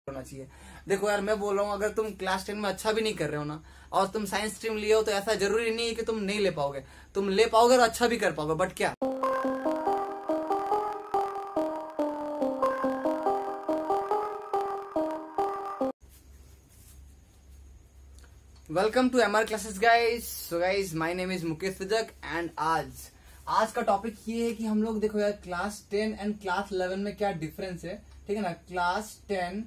होना चाहिए। देखो यार, मैं बोल रहा हूँ, अगर तुम क्लास 10 में अच्छा भी नहीं कर रहे हो ना और तुम साइंस स्ट्रीम लिए हो तो ऐसा जरूरी नहीं है कि तुम नहीं ले पाओगे। तुम ले पाओगे और अच्छा भी कर पाओगे। बट क्या welcome to MR classes guys. So guys, my name is Mukesh Sujak and आज का टॉपिक ये है कि हम लोग देखो यार, क्लास 10 एंड क्लास 11 में क्या डिफरेंस है, ठीक है ना। क्लास 10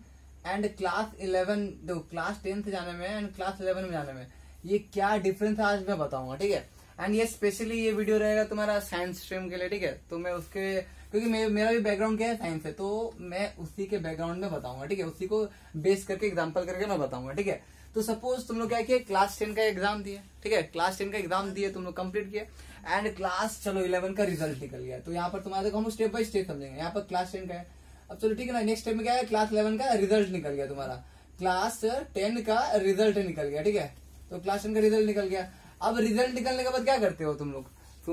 एंड क्लास 11, देखो क्लास 10 से जाने में एंड क्लास 11 में जाने में ये क्या डिफरेंस है आज मैं बताऊंगा, ठीक है। एंड ये स्पेशली ये वीडियो रहेगा तुम्हारा साइंस स्ट्रीम के लिए, ठीक है। तो मैं उसके क्योंकि मेरा भी बैकग्राउंड क्या है, साइंस है, तो मैं उसी के बैकग्राउंड में बताऊंगा, ठीक है। उसी को बेस करके एग्जाम्पल करके मैं बताऊंगा, ठीक है। तो सपोज तुम लोग क्या किया, क्लास 10 का एग्जाम दिए, ठीक है। क्लास 10 का एग्जाम दिए, तुम लोग कंप्लीट किए एंड क्लास 11 का रिजल्ट निकल गया। तो यहाँ पर तुम्हारा देखो हम स्टेप बाय स्टेप समझेंगे। यहाँ पर क्लास 10 का है, अब चलो ठीक है ना। नेक्स्ट स्टेप में क्या है, क्लास 11 का रिजल्ट निकल गया, तुम्हारा क्लास 10 का रिजल्ट निकल गया, ठीक है। तो क्लास 10 का रिजल्ट निकल गया। अब रिजल्ट निकलने के बाद क्या करते हो तुम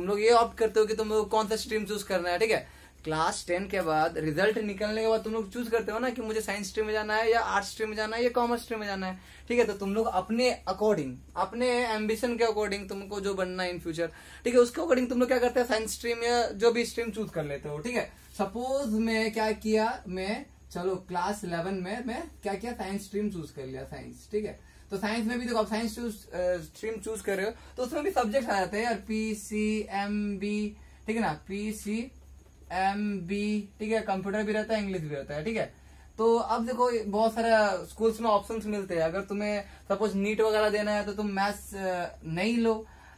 लोग ये ऑप्ट करते हो कि तुम लोग कौन सा स्ट्रीम चूज करना है, ठीक है। क्लास 10 के बाद रिजल्ट निकलने के बाद तुम लोग चूज करते हो ना कि मुझे साइंस स्ट्रीम में जाना है या आर्ट्स स्ट्रीम में जाना है या कॉमर्स स्ट्रीम में जाना है, ठीक है। तो तुम लोग अपने अकॉर्डिंग, अपने एम्बिशन के अकॉर्डिंग, तुमको जो बनना है इन फ्यूचर, ठीक है, उसके अकॉर्डिंग तुम लोग क्या करते हैं, साइंस स्ट्रीम या जो भी स्ट्रीम चूज कर लेते हो, ठीक है। सपोज मैं क्या किया, मैं चलो क्लास 11 में मैं क्या किया, साइंस स्ट्रीम चूज कर लिया, साइंस, ठीक है। तो साइंस में भी देखो, आप साइंस स्ट्रीम चूज कर रहे हो तो उसमें भी सब्जेक्ट आ जाते हैं यार, PCMB, ठीक है ना, PCMB, ठीक है। कंप्यूटर भी रहता है, इंग्लिश भी रहता है, ठीक है। तो अब देखो बहुत सारा स्कूल्स में ऑप्शंस मिलते हैं। अगर तुम्हें सपोज नीट वगैरह देना है तो तुम मैथ्स नहीं लो,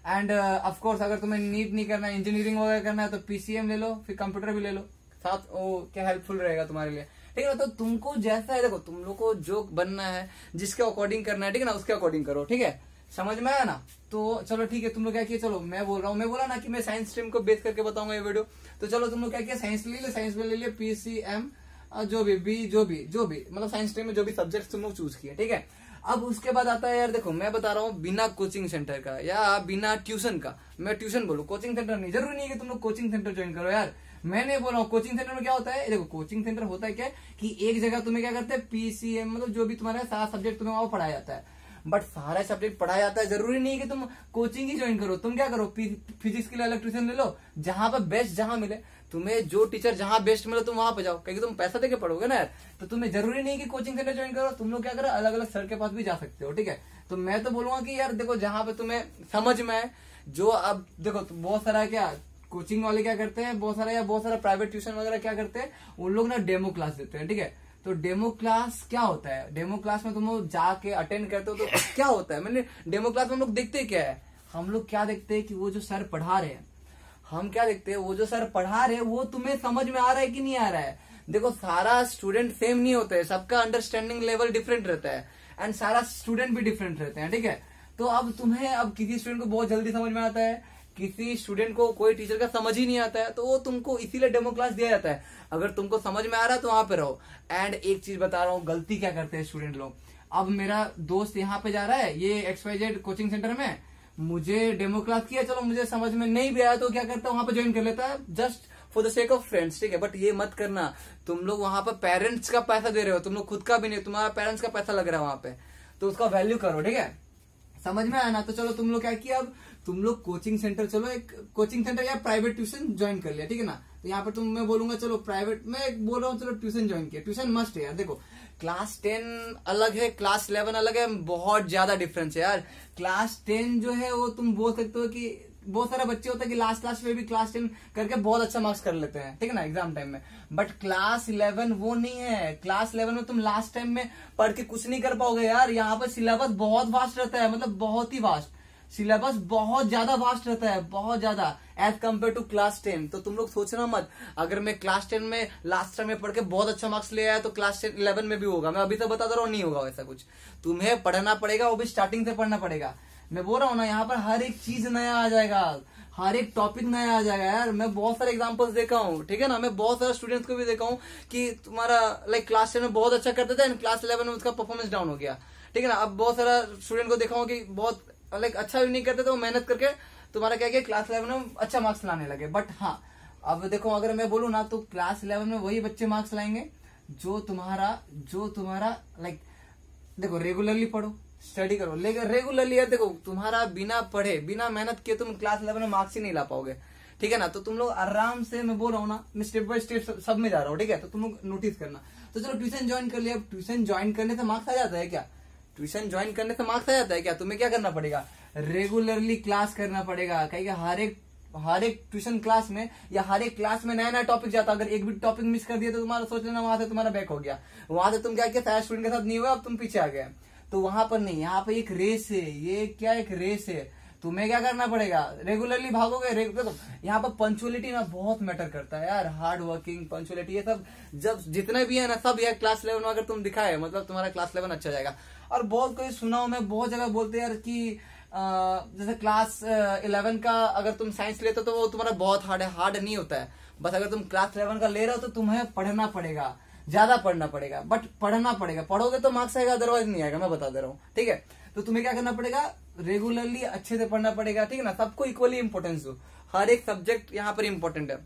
एंड ऑफ कोर्स अगर तुम्हें नीट नहीं करना है, इंजीनियरिंग वगैरह करना है तो PCM ले लो, फिर कंप्यूटर भी ले लो साथ, वो क्या हेल्पफुल रहेगा तुम्हारे लिए, ठीक है ना। तो तुमको जैसा है, देखो तुम लोग को जो बनना है, जिसके अकॉर्डिंग करना है, ठीक है ना, उसके अकॉर्डिंग करो, ठीक है। समझ में आया ना। तो चलो ठीक है, तुम लोग क्या किया, चलो मैं बोल रहा हूँ, मैं बोला ना कि मैं साइंस स्ट्रीम को बेस करके बताऊंगा ये वीडियो। तो चलो तुम लोग क्या किया, साइंस ले लिया, साइंस में ले लिया PCM, जो भी मतलब साइंस स्ट्रीम में जो भी सब्जेक्ट तुम लोग चूज किए, ठीक है। अब उसके बाद आता है यार, देखो मैं बता रहा हूँ बिना कोचिंग सेंटर का या बिना ट्यूशन का, मैं ट्यूशन बोलूँ, कोचिंग सेंटर नहीं, जरूरी नहीं है कि तुम लोग कोचिंग सेंटर ज्वाइन करो यार। मैं नहीं बोल रहा हूँ। कोचिंग सेंटर में क्या होता है, देखो कोचिंग सेंटर होता है क्या कि एक जगह तुम्हें क्या करते हैं, PCM मतलब जो भी तुम्हारा सारा सब्जेक्ट तुम्हें वहां पढ़ाया जाता है। बट सारा सब्जेक्ट पढ़ाया जाता है, जरूरी नहीं है कि तुम कोचिंग ही ज्वाइन करो। तुम क्या करो, फिजिक्स के लिए अलग ट्यूशन ले लो, जहां पर बेस्ट जहां मिले तुम्हें, जो टीचर जहां बेस्ट मिले तुम वहां पे जाओ, क्योंकि तुम पैसा देके पढ़ोगे ना यार। तो तुम्हें जरूरी नहीं कि कोचिंग सेंटर ज्वाइन करो, तुम लोग क्या करो, अलग अलग सर के पास भी जा सकते हो, ठीक है। तो मैं तो बोलूंगा कि यार देखो, जहां पे तुम्हें समझ में आए, जो अब देखो बहुत सारा क्या कोचिंग वाले क्या करते हैं, बहुत सारा प्राइवेट ट्यूशन वगैरह क्या करते हैं, उन लोग ना डेमो क्लास देते हैं, ठीक है। तो डेमो क्लास क्या होता है, डेमो क्लास में तुम लोग जाके अटेंड करते हो तो क्या होता है, मैंने डेमो क्लास में हम लोग देखते क्या है, हम लोग क्या देखते हैं कि वो जो सर पढ़ा रहे हैं, हम क्या देखते हैं, वो जो सर पढ़ा रहे हैं वो तुम्हें समझ में आ रहा है कि नहीं आ रहा है। देखो सारा स्टूडेंट सेम नहीं होता है, सबका अंडरस्टैंडिंग लेवल डिफरेंट रहता है एंड सारा स्टूडेंट भी डिफरेंट रहते हैं, ठीक है। तो अब किसी स्टूडेंट को बहुत जल्दी समझ में आता है, किसी स्टूडेंट को कोई टीचर का समझ ही नहीं आता है, तो वो तुमको इसीलिए डेमो क्लास दिया जाता है। अगर तुमको समझ में आ रहा है तो वहां पे रहो। एंड एक चीज बता रहा हूँ, गलती क्या करते हैं स्टूडेंट लोग। अब मेरा दोस्त यहाँ पे जा रहा है, ये XYZ कोचिंग सेंटर में, मुझे डेमो क्लास किया, चलो मुझे समझ में नहीं भी आया तो क्या करता है, वहां पे ज्वाइन कर लेता है just for the sake of friends, ठीक है। बट ये मत करना, तुम लोग वहां पर पेरेंट्स का पैसा दे रहे हो, तुम लोग खुद का भी नहीं, तुम्हारा पेरेंट्स का पैसा लग रहा है वहां पे, तो उसका वैल्यू करो, ठीक है। समझ में आया ना। तो चलो तुम लोग क्या किया, अब तुम लोग कोचिंग सेंटर, चलो एक कोचिंग सेंटर या प्राइवेट ट्यूशन ज्वाइन कर लिया, ठीक है ना। तो यहाँ पर मैं बोलूंगा चलो प्राइवेट, मैं बोल रहा हूँ चलो ट्यूशन ज्वाइन किया, ट्यूशन मस्ट है यार। देखो क्लास 10 अलग है, क्लास 11 अलग है, बहुत ज्यादा डिफरेंस है यार। क्लास 10 जो है वो तुम बोल सकते हो कि बहुत सारे बच्चे होते हैं कि लास्ट क्लास में भी क्लास 10 करके बहुत अच्छा मार्क्स कर लेते हैं, ठीक है ना, एग्जाम टाइम में। बट क्लास 11 वो नहीं है। क्लास 11 में तुम लास्ट टाइम में पढ़ के कुछ नहीं कर पाओगे यार। यहाँ पर सिलेबस बहुत वास्ट रहता है, मतलब बहुत ही वास्ट, सिलेबस बहुत ज्यादा वास्ट रहता है, बहुत ज्यादा एज कम्पेयर टू क्लास 10। तो तुम लोग सोचना मत, अगर मैं क्लास 10 में लास्ट टाइम में पढ़ के बहुत अच्छा मार्क्स ले आया तो क्लास 11 में भी होगा। मैं अभी तो बता रहा हूँ, नहीं होगा वैसा कुछ। तुम्हें पढ़ना पड़ेगा, वो भी स्टार्टिंग से पढ़ना पड़ेगा। मैं बोल रहा हूँ ना, यहाँ पर हर एक चीज नया आ जाएगा, हर एक टॉपिक नया आ जाएगा यार। मैं बहुत सारे एग्जांपल्स देखा हूँ, ठीक है ना। मैं बहुत सारे स्टूडेंट्स को भी देखा हूँ कि तुम्हारा क्लास 10 में बहुत अच्छा करते थे, क्लास 11 में उसका परफॉर्मेंस डाउन हो गया, ठीक है ना। अब बहुत सारा स्टूडेंट को देखा हूँ कि बहुत अच्छा भी नहीं करते थे, वो मेहनत करके तुम्हारा क्या किया, क्लास 11 में अच्छा मार्क्स लाने लगे। बट हाँ, अब देखो अगर मैं बोलूँ ना, तो क्लास 11 में वही बच्चे मार्क्स लाएंगे जो तुम्हारा लाइक देखो रेगुलरली पढ़ो, स्टडी करो, लेकिन रेगुलरली यार देखो तुम्हारा बिना पढ़े बिना मेहनत किए तुम क्लास 11 में मार्क्स ही नहीं ला पाओगे, ठीक है ना। तो तुम लोग आराम से, मैं बोल रहा हूँ ना, मैं स्टेप बाय स्टेप सब में जा रहा हूँ, ठीक है। तो तुम लोग नोटिस करना। तो चलो ट्यूशन ज्वाइन कर लिया, अब ट्यूशन ज्वाइन करने से मार्क्स आ जाता है क्या? ट्यूशन ज्वाइन करने से मार्क्स आ जाता है क्या? तुम्हें क्या करना पड़ेगा? रेगुलरली क्लास करना पड़ेगा। कहीं हर एक ट्यूशन क्लास में या हर एक क्लास में नया नया टॉपिक जाता है। अगर एक भी टॉपिक मिस कर दिया तो तुम्हारा सोच लेना वहां से तुम्हारा बैक हो गया, वहां से तुम क्या किया, सारे स्टूडेंट के साथ नहीं हुआ, अब तुम पीछे आ गए। तो वहां पर नहीं, यहाँ पे एक रेस है, ये क्या एक रेस है। तुम्हें क्या करना पड़ेगा? रेगुलरली भागोगे। देखो यहाँ पर पंचुअलिटी ना बहुत मैटर करता है यार, हार्ड वर्किंग, पंचुअलिटी, ये सब जब जितने भी है ना सब यार क्लास 11 में अगर तुम दिखाए मतलब तुम्हारा क्लास 11 अच्छा जाएगा। और बहुत कोई सुना हूं मैं, बहुत जगह बोलते हैं यार कि जैसे क्लास 11 का अगर तुम साइंस लेते हो तो वो तुम्हारा बहुत हार्ड है। हार्ड नहीं होता है, बस अगर तुम क्लास 11 का ले रहे हो तो तुम्हें पढ़ना पड़ेगा, ज्यादा पढ़ना पड़ेगा, बट पढ़ना पड़ेगा। पढ़ोगे तो मार्क्स आएगा, अदरवाइज नहीं आएगा, मैं बता दे रहा हूँ, ठीक है। तो तुम्हें क्या करना पड़ेगा? रेगुलरली अच्छे से पढ़ना पड़ेगा, ठीक है ना। सबको इक्वली इंपॉर्टेंस दो, हर एक सब्जेक्ट यहाँ पर इंपॉर्टेंट है,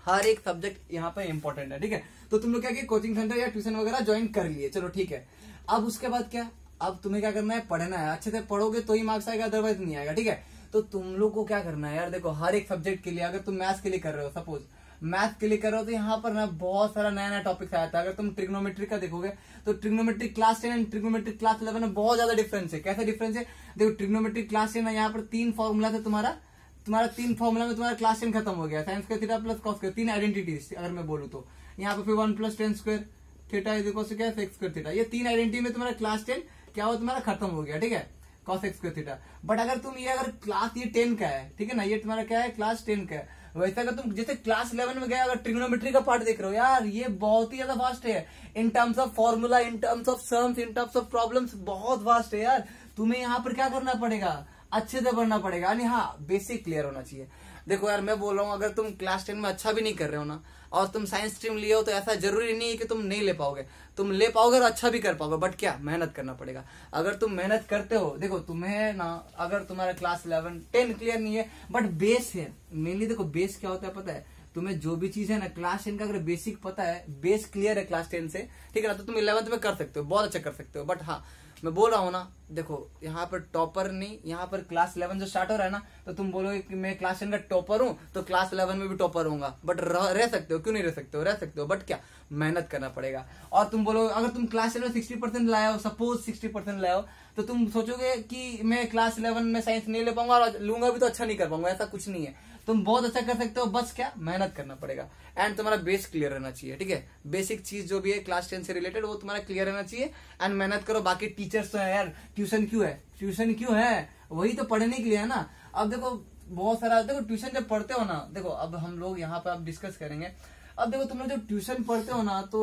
हर एक सब्जेक्ट यहाँ पर इंपॉर्टेंट है, ठीक है। तो तुम लोग क्या कि कोचिंग सेंटर या ट्यूशन वगैरह ज्वाइन कर लिए, चलो ठीक है। अब उसके बाद क्या? अब तुम्हें क्या करना है? पढ़ना है। अच्छे से पढ़ोगे तो ही मार्क्स आएगा, अदरवाइज नहीं आएगा, ठीक है। तो तुम लोग को क्या करना है यार, देखो हर एक सब्जेक्ट के लिए, अगर तुम मैथ्स के लिए कर रहे हो, सपोज मैथ के लिए कर रहे हो, तो यहाँ पर ना बहुत सारा नया नया टॉपिक्स आया था। अगर तुम ट्रिग्नोमेट्री का देखोगे तो trigonometry class 10 and trigonometry class 11 में बहुत ज्यादा डिफरेंस है। कैसे डिफरेंस है? देखो ट्रिग्नोमेट्री क्लास 10 यहाँ पर 3 फॉर्मूला थे, तुम्हारा 3 फॉर्मूला में तुम्हारा क्लास 10 खत्म हो गया। साइंस का थीटा प्लस कॉस का 3 आइडेंटिटीज अगर मैं बोलूँ तो यहाँ पर फिर 1 + tan square theta is equal to क्या, सेक्स स्क्वायर थीटा। ये 3 आइडेंटिटी में तुम्हारा क्लास 10 क्या हो, तुम्हारा खत्म हो गया, ठीक है, cos x square theta. But अगर तुम ये अगर क्लास ये 10 का है, ठीक है ना, ये तुम्हारा क्या है, क्लास 10 का है। वैसे अगर तुम जैसे क्लास 11 में गए, अगर ट्रिग्नोमेट्री का पार्ट देख रहे हो यार, ये बहुत ही ज्यादा वास्ट है in terms of formula, in terms of sums, in terms of problems, बहुत वास्ट है यार। तुम्हें यहाँ पर क्या करना पड़ेगा? अच्छे से पढ़ना पड़ेगा, यानी हाँ बेसिक क्लियर होना चाहिए। देखो यार मैं बोल रहा हूँ, अगर तुम क्लास 10 में अच्छा भी नहीं कर रहे हो ना और तुम साइंस स्ट्रीम लिए हो तो ऐसा जरूरी नहीं है कि तुम नहीं ले पाओगे, तुम ले पाओगे और अच्छा भी कर पाओगे, बट क्या मेहनत करना पड़ेगा। अगर तुम मेहनत करते हो, देखो तुम्हें ना, अगर तुम्हारा क्लास 11 10 क्लियर नहीं है बट बेस है, मेनली देखो बेस क्या होता है पता है तुम्हें? जो भी चीज है ना क्लास 10 का अगर बेसिक पता है, बेस क्लियर है क्लास 10 से, ठीक है ना, तो तुम 11th में कर सकते हो, बहुत अच्छा कर सकते हो। बट हाँ मैं बोल रहा हूँ ना, देखो यहाँ पर टॉपर नहीं, यहाँ पर क्लास 11 जो स्टार्ट हो रहा है ना, तो तुम बोलोगे कि मैं क्लास 10 का टॉपर हूँ तो क्लास 11 में भी टॉपर होऊंगा, बट रह सकते हो, क्यों नहीं रह सकते हो? रह सकते हो, बट क्या मेहनत करना पड़ेगा। और तुम बोलोगे अगर तुम क्लास 10 में 60% लाए हो, सपोज 60% लाए हो, तो तुम सोचोगे कि मैं क्लास 11 में साइंस नहीं ले पाऊंगा और लूंगा भी तो अच्छा नहीं कर पाऊंगा, ऐसा कुछ नहीं है। तुम बहुत अच्छा कर सकते हो, बस क्या मेहनत करना पड़ेगा एंड तुम्हारा बेस क्लियर रहना चाहिए, ठीक है। बेसिक चीज जो भी है क्लास 10 से रिलेटेड वो तुम्हारा क्लियर रहना चाहिए एंड मेहनत करो। बाकी टीचर्स तो है यार, ट्यूशन क्यों है? ट्यूशन क्यों है? वही तो पढ़ने के लिए है ना। अब देखो बहुत सारा, देखो ट्यूशन जब पढ़ते हो ना, देखो अब हम लोग यहाँ पे अब डिस्कस करेंगे। अब देखो तुम लोग जब ट्यूशन पढ़ते हो ना तो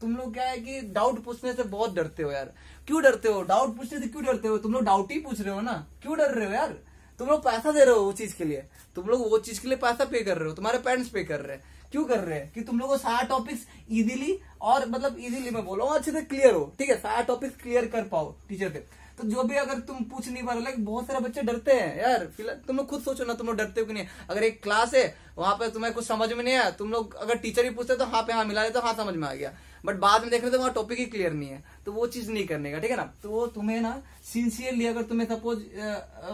तुम लोग क्या है कि डाउट पूछने से बहुत डरते हो यार। क्यों डरते हो? डाउट पूछने से क्यों डरते हो? तुम लोग डाउट ही पूछ रहे हो ना, क्यों डर रहे हो यार? तुम लोग पैसा दे रहे हो वो चीज के लिए, तुम लोग वो चीज के लिए पैसा पे कर रहे हो, तुम्हारे पेरेंट्स पे कर रहे हैं। क्यों कर रहे हैं? कि तुम लोग को सारा टॉपिक्स इजीली, और मतलब इजीली मैं बोल रहा हूँ अच्छे से क्लियर हो, ठीक है, सारा टॉपिक्स क्लियर कर पाओ टीचर से। तो जो भी अगर तुम पूछ नहीं पा रहे, लाइक बहुत सारे बच्चे डरते हैं यार। फिलहाल तुम लोग खुद सोचो ना, तुम लोग डरते हो कि नहीं? अगर एक क्लास है वहां पे तुम्हें कुछ समझ में नहीं आया, तुम लोग अगर टीचर ही पूछते तो हाँ पे हाँ मिला देते तो हाँ समझ में आ गया, बट बाद में देख रहे तो वहां टॉपिक ही क्लियर नहीं है, तो वो चीज नहीं करने का, ठीक है ना। तो वो तुम्हें ना सिंसियरली, अगर तुम्हें सपोज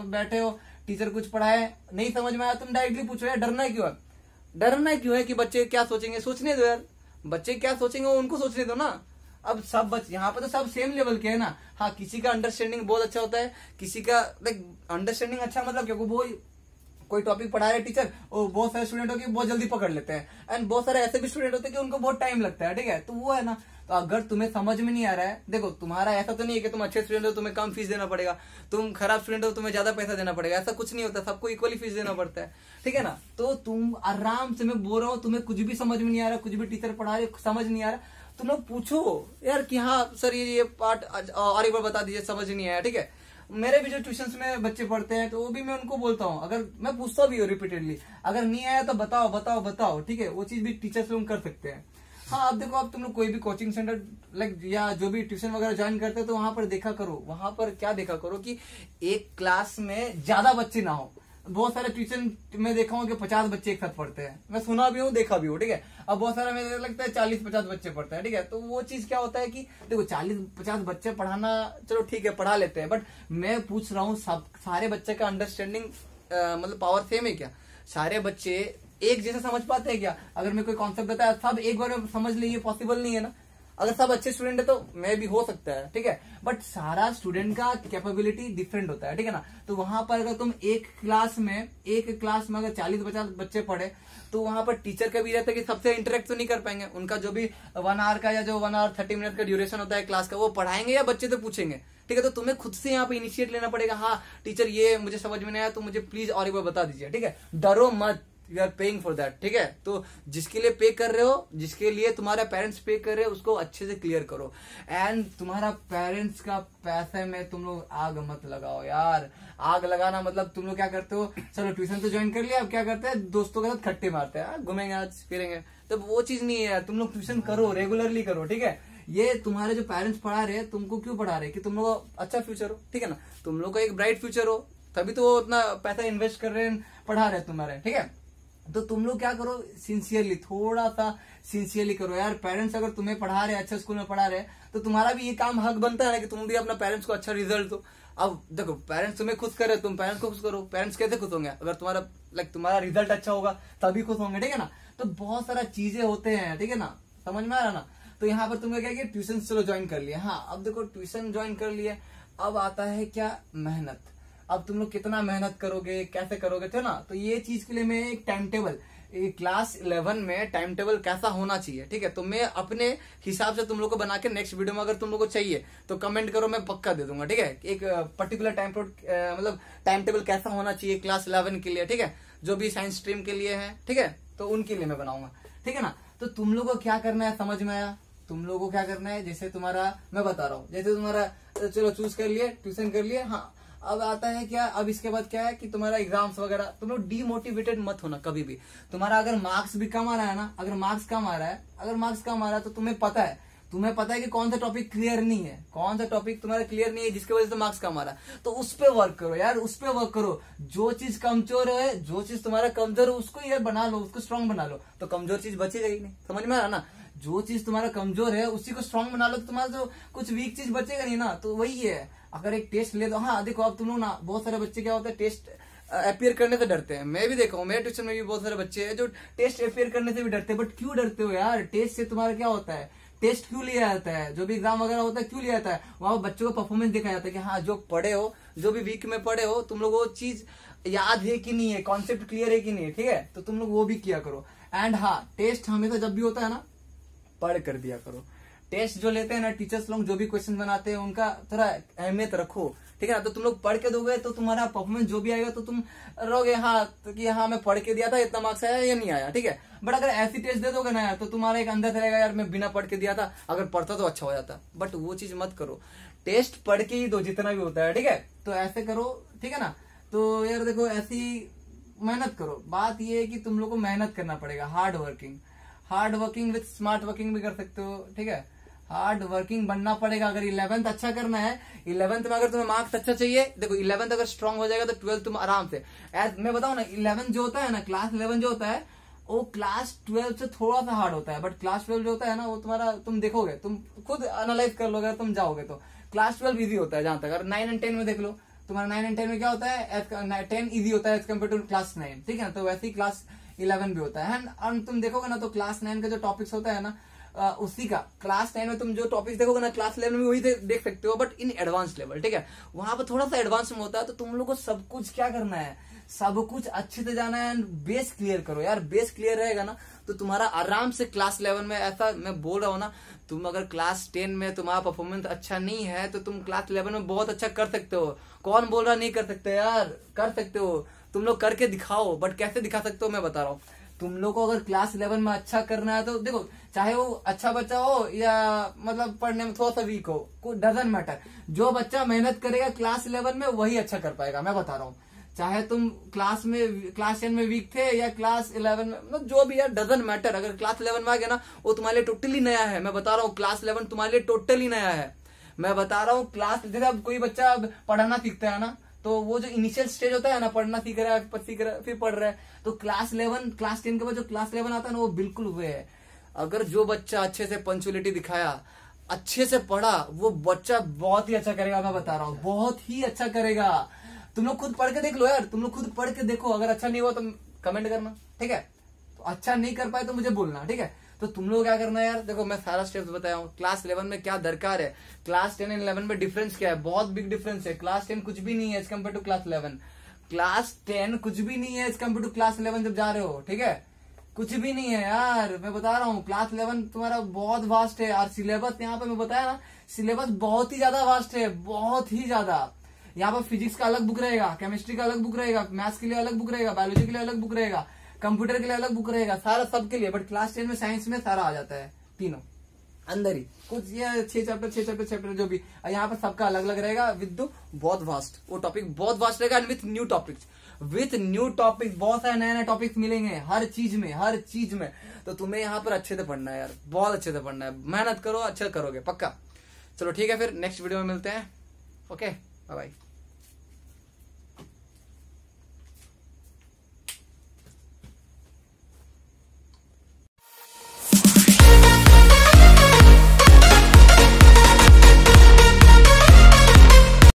बैठे हो, टीचर कुछ पढ़ाए नहीं समझ में आया, तुम डायरेक्टली पूछो यार, डरना क्यों है? डरना क्यों है कि बच्चे क्या सोचेंगे? सोचने दो यार, बच्चे क्या सोचेंगे वो उनको सोचने दो ना। अब सब बच्चे यहाँ पे तो सब सेम लेवल के है ना। हाँ किसी का अंडरस्टैंडिंग बहुत अच्छा होता है, किसी का लाइक अंडरस्टैंडिंग अच्छा मतलब क्योंकि वो कोई टॉपिक पढ़ा रहे टीचर, वो बहुत सारे स्टूडेंट होते बहुत जल्दी पकड़ लेते हैं, एंड बहुत सारे ऐसे भी स्टूडेंट होते हैं कि उनको बहुत टाइम लगता है, ठीक है। तो वो है ना, तो अगर तुम्हें समझ में नहीं आ रहा है, देखो तुम्हारा ऐसा तो नहीं है कि तुम अच्छे स्टूडेंट हो तुम्हें कम फीस देना पड़ेगा, तुम खराब स्टूडेंट हो तुम्हें ज्यादा पैसा देना पड़ेगा, ऐसा कुछ नहीं होता, सबको इक्वली फीस देना पड़ता है, ठीक है ना। तो तुम आराम से, मैं बोल रहा हूँ, तुम्हें कुछ भी समझ में नहीं आ रहा, कुछ भी टीचर पढ़ा रहे समझ नहीं आ रहा, तुम लोग पूछो यार कि हाँ सर ये पार्ट और एक बार बता दीजिए, समझ नहीं आया, ठीक है। मेरे भी जो ट्यूशंस में बच्चे पढ़ते हैं तो वो भी मैं उनको बोलता हूँ, अगर मैं पूछता भी हूँ रिपीटेडली, अगर नहीं आया तो बताओ बताओ बताओ, ठीक है। वो चीज भी टीचर्स लोग कर सकते हैं। हाँ अब देखो, अब तुम लोग कोई भी कोचिंग सेंटर लाइक या जो भी ट्यूशन वगैरह ज्वाइन करते हैं तो वहां पर देखा करो, वहां पर क्या देखा करो कि एक क्लास में ज्यादा बच्चे ना हो, बहुत सारे ट्यूशन में देखा हूँ कि 50 बच्चे एक साथ पढ़ते हैं, मैं सुना भी हूँ देखा भी हूँ, ठीक है। अब बहुत सारा मुझे लगता है 40-50 बच्चे पढ़ते हैं, ठीक है। तो वो चीज क्या होता है कि देखो 40-50 बच्चे पढ़ाना चलो ठीक है, पढ़ा लेते हैं, बट मैं पूछ रहा हूँ सब सारे बच्चे का अंडरस्टैंडिंग मतलब पावर सेम है क्या? सारे बच्चे एक जैसा समझ पाते हैं क्या? अगर मैं कोई कॉन्सेप्ट बताया सब एक बार में समझ ले, ये पॉसिबल नहीं है ना। अगर सब अच्छे स्टूडेंट है तो मैं भी हो सकता है, ठीक है, बट सारा स्टूडेंट का कैपेबिलिटी डिफरेंट होता है, ठीक है ना। तो वहां पर अगर तुम एक क्लास में अगर 40-50 बच्चे पढ़े तो वहां पर टीचर का भी रहता है कि सबसे इंटरेक्ट तो नहीं कर पाएंगे, उनका जो भी 1 आवर का या जो 1 आवर 30 मिनट का ड्यूरेशन होता है क्लास का, वो पढ़ाएंगे या बच्चे तो पूछेंगे, ठीक है। तो तुम्हें खुद से यहाँ पे इनिशिएट लेना पड़ेगा, हाँ टीचर ये मुझे समझ में नहीं आया तो मुझे प्लीज और एक बार बता दीजिए, ठीक है। डरो मत, you are paying for that, ठीक है। तो जिसके लिए पे कर रहे हो, जिसके लिए तुम्हारे पेरेंट्स पे कर रहे हो, उसको अच्छे से क्लियर करो। एंड तुम्हारा पेरेंट्स का पैसे में तुम लोग आग मत लगाओ यार। आग लगाना मतलब तुम लोग क्या करते हो, चलो ट्यूशन तो ज्वाइन कर लिया, अब क्या करते हैं दोस्तों के साथ खट्टे मारते हैं, घूमेंगे आज फिरेंगे, तो वो चीज नहीं है। तुम लोग ट्यूशन करो, रेगुलरली करो, ठीक है। ये तुम्हारे जो पेरेंट्स पढ़ा रहे हैं तुमको क्यों पढ़ा रहे हैं कि तुम लोग अच्छा फ्यूचर हो, ठीक है ना, तुम लोग का एक ब्राइट फ्यूचर हो, तभी तो वो उतना पैसा इन्वेस्ट कर रहे हैं, पढ़ा रहे हैं तुम्हारे, ठीक है। तो तुम लोग क्या करो, सिंसियरली, थोड़ा सा सिंसियरली करो यार। पेरेंट्स अगर तुम्हें पढ़ा रहे, अच्छे स्कूल में पढ़ा रहे, तो तुम्हारा भी ये काम हक बनता है ना कि तुम भी अपना पेरेंट्स को अच्छा रिजल्ट दो। अब देखो पेरेंट्स तुम्हें खुश कर रहे, तुम पेरेंट्स को खुश करो। पेरेंट्स कैसे खुश होंगे? अगर तुम्हारा रिजल्ट अच्छा होगा तभी खुश होंगे, ठीक है ना। तो बहुत सारा चीजें होते हैं, ठीक है ना, समझ में आ रहा ना। तो यहाँ पर तुमने क्या किया, ट्यूशन चलो ज्वाइन कर लिया, हाँ अब देखो ट्यूशन ज्वाइन कर लिए, अब आता है क्या, मेहनत। अब तुम लोग कितना मेहनत करोगे, कैसे करोगे, थे ना। तो ये चीज के लिए मैं एक टाइम टेबल, क्लास 11 में टाइम टेबल कैसा होना चाहिए, ठीक है, तो मैं अपने हिसाब से तुम लोग को बना के नेक्स्ट वीडियो में अगर तुम लोग को चाहिए तो कमेंट करो, मैं पक्का दे दूंगा, ठीक है। एक पर्टिकुलर मतलब टाइम टेबल कैसा होना चाहिए क्लास 11 के लिए, ठीक है, जो भी साइंस स्ट्रीम के लिए है, ठीक है, तो उनके लिए मैं बनाऊंगा, ठीक है ना। तो तुम लोग को क्या करना है, समझ में आया? तुम लोगों को क्या करना है, जैसे तुम्हारा मैं बता रहा हूँ, जैसे तुम्हारा चलो चूज कर लिए, ट्यूशन कर लिए, हाँ अब आता है क्या, अब इसके बाद क्या है कि तुम्हारा एग्जाम्स वगैरह, तुम लोग डीमोटिवेटेड मत होना कभी भी। तुम्हारा अगर मार्क्स भी कम आ रहा है ना, अगर मार्क्स कम आ रहा है तो तुम्हें पता है कि कौन सा टॉपिक क्लियर नहीं है, कौन सा टॉपिक तुम्हारा क्लियर नहीं है जिसकी वजह से मार्क्स कम आ रहा है, तो उस पे वर्क करो यार, उस पे वर्क करो। जो चीज कमजोर है, जो चीज तुम्हारा कमजोर है उसको यार बना लो, उसको स्ट्रांग बना लो, तो कमजोर चीज बचेगा ही नहीं, समझ में आ रहा ना। जो चीज तुम्हारा कमजोर है उसी को स्ट्रांग बना लो, तो तुम्हारा जो कुछ वीक चीज बचेगा नहीं ना। तो वही है, अगर एक टेस्ट ले दो, हाँ देखो अब तुम लोग ना, बहुत सारे बच्चे क्या होता है टेस्ट अपियर करने से डरते हैं, मैं भी देखा हूँ, मेरे ट्यूशन में भी बहुत सारे बच्चे हैं जो टेस्ट अपियर करने से भी डरते हैं। बट क्यों डरते हो यार? टेस्ट से तुम्हारा क्या होता है, टेस्ट क्यों लिया जाता है, जो भी एग्जाम वगैरह होता है क्यों लिया जाता है, वहां बच्चों का परफॉर्मेंस देखा जाता है कि हाँ जो पढ़े हो, जो भी वीक में पढ़े हो, तुम लोग वो चीज याद है कि नहीं है, कॉन्सेप्ट क्लियर है कि नहीं है, ठीक है, तो तुम लोग वो भी किया करो। एंड हाँ, टेस्ट हमेशा जब भी होता है ना, पढ़ कर दिया करो। टेस्ट जो लेते हैं ना टीचर्स लोग, जो भी क्वेश्चन बनाते हैं उनका थोड़ा अहमियत रखो, ठीक है ना। तो तुम लोग पढ़ के दोगे तो तुम्हारा परफॉर्मेंस जो भी आएगा तो तुम रहोगे हाँ तो कि हाँ मैं पढ़ के दिया था, इतना मार्क्स आया या नहीं आया, ठीक है। बट अगर ऐसी टेस्ट दे दोगे ना यार, तो तुम्हारा एक अंदर से रहेगा यार मैं बिना पढ़ के दिया था, अगर पढ़ता तो अच्छा हो जाता। बट वो चीज मत करो, टेस्ट पढ़ के ही दो जितना भी होता है, ठीक है। तो ऐसे करो, ठीक है ना। तो यार देखो ऐसी मेहनत करो, बात ये है कि तुम लोग को मेहनत करना पड़ेगा, hard working with smart working भी कर सकते हो, ठीक है। हार्ड वर्किंग बनना पड़ेगा। अगर 11th अच्छा करना है, 11th में अगर तुम्हें मार्क्स अच्छा चाहिए, देखो 11th अगर स्ट्रांग हो जाएगा तो 12th तुम आराम से, मैं बताऊं ना, 11th जो होता है ना, क्लास 11 जो होता है वो क्लास 12 से थोड़ा सा हार्ड होता है। बट क्लास 12 जो होता है ना वो तुम्हारा, तुम देखोगे, तुम खुद एनालाइज कर लोगे, तुम जाओगे तो क्लास 12 इजी होता है जहां तक। अगर 9 एंड 10 में देख लो, तुम्हारा 9 एंड 10 में क्या होता है, 10 इजी होता है एज कम्पेयर टू क्लास 9, ठीक है। तो वैसे ही क्लास 11 भी होता है। एंड तुम देखोगे ना तो क्लास 9 का जो टॉपिक्स होता है ना, उसी का क्लास 9 में तुम जो टॉपिक्स देखोगे ना, क्लास 11 में वही देख सकते हो, बट इन एडवांस लेवल, ठीक है। वहां पर थोड़ा सा एडवांस में होता है। तो तुम लोग को सब कुछ क्या करना है, सब कुछ अच्छे से जाना है। एंड बेस क्लियर करो यार, बेस क्लियर रहेगा ना तो तुम्हारा आराम से क्लास 11 में, ऐसा मैं बोल रहा हूँ ना, तुम अगर क्लास 10 में तुम्हारा परफॉर्मेंस अच्छा नहीं है तो तुम क्लास 11 में बहुत अच्छा कर सकते हो। कौन बोल रहा नहीं कर सकते यार, कर सकते हो, तुम लोग करके दिखाओ। बट कैसे दिखा सकते हो मैं बता रहा हूँ। तुम लोग को अगर क्लास 11 में अच्छा करना है तो देखो, चाहे वो अच्छा बच्चा हो या मतलब पढ़ने में थोड़ा सा वीक हो, कोई डजंट मैटर, जो बच्चा मेहनत करेगा क्लास 11 में वही अच्छा कर पाएगा, मैं बता रहा हूँ। चाहे तुम क्लास 10 में वीक थे या क्लास 11 में, मतलब जो भी यार, डजंट मैटर। अगर क्लास 11 में आ गया ना, वो तुम्हारे लिए टोटली नया है, मैं बता रहा हूँ। क्लास 11 तुम्हारे लिए टोटली नया है, मैं बता रहा हूँ। क्लास जैसे अब कोई बच्चा पढ़ाना सीखता है ना, तो वो जो इनिशियल स्टेज होता है ना, पढ़ना सीख रहा है फिर पढ़ रहा है, तो क्लास 11 क्लास 10 के बाद जो क्लास 11 आता है ना, वो बिल्कुल हुए है। अगर जो बच्चा अच्छे से पंचुअलिटी दिखाया, अच्छे से पढ़ा, वो बच्चा बहुत ही अच्छा करेगा। मैं बता रहा हूँ, बहुत ही अच्छा करेगा। तुम लोग खुद पढ़ के देख लो यार, तुम लोग खुद पढ़ के देखो। अगर अच्छा नहीं हुआ तो कमेंट करना, ठीक है। तो अच्छा नहीं कर पाए तो मुझे बोलना, ठीक है। तो तुम लोग क्या करना है यार, देखो मैं सारा स्टेप्स बताया हूँ। क्लास 11 में क्या दरकार है, क्लास 10 एंड 11 में डिफरेंस क्या है, बहुत बिग डिफरेंस है। क्लास 10 कुछ भी नहीं है as compared to class 11। Class 10 कुछ भी नहीं है एज कम्पेयर टू क्लास 11 जब जा रहे हो, ठीक है। कुछ भी नहीं है यार, मैं बता रहा हूँ। क्लास 11 तुम्हारा बहुत वास्ट है। और सिलेबस यहाँ पे मैं बताया ना, सिलेबस बहुत ही ज्यादा वास्ट है, बहुत ही ज्यादा। यहाँ पर फिजिक्स का अलग बुक रहेगा, केमिस्ट्री का अलग बुक रहेगा, मैथ्स के लिए अलग बुक रहेगा, बायोलॉजी के लिए अलग बुक रहेगा, कंप्यूटर के लिए अलग बुक रहेगा, सारा सबके लिए। बट क्लास 10 में साइंस में सारा आ जाता है, तीनों अंदर ही। कुछ ये 6 चैप्टर जो भी, यहाँ पर सबका अलग अलग रहेगा। विद बहुत वास्ट, वो टॉपिक बहुत वास्ट रहेगा। एंड विथ न्यू टॉपिक्स, बहुत सारे नए नए टॉपिक्स मिलेंगे हर चीज में। तो तुम्हें यहाँ पर अच्छे से पढ़ना है यार, बहुत अच्छे से पढ़ना है। मेहनत करो, अच्छा करोगे पक्का। चलो ठीक है, फिर नेक्स्ट वीडियो में मिलते हैं। Okay, bye bye.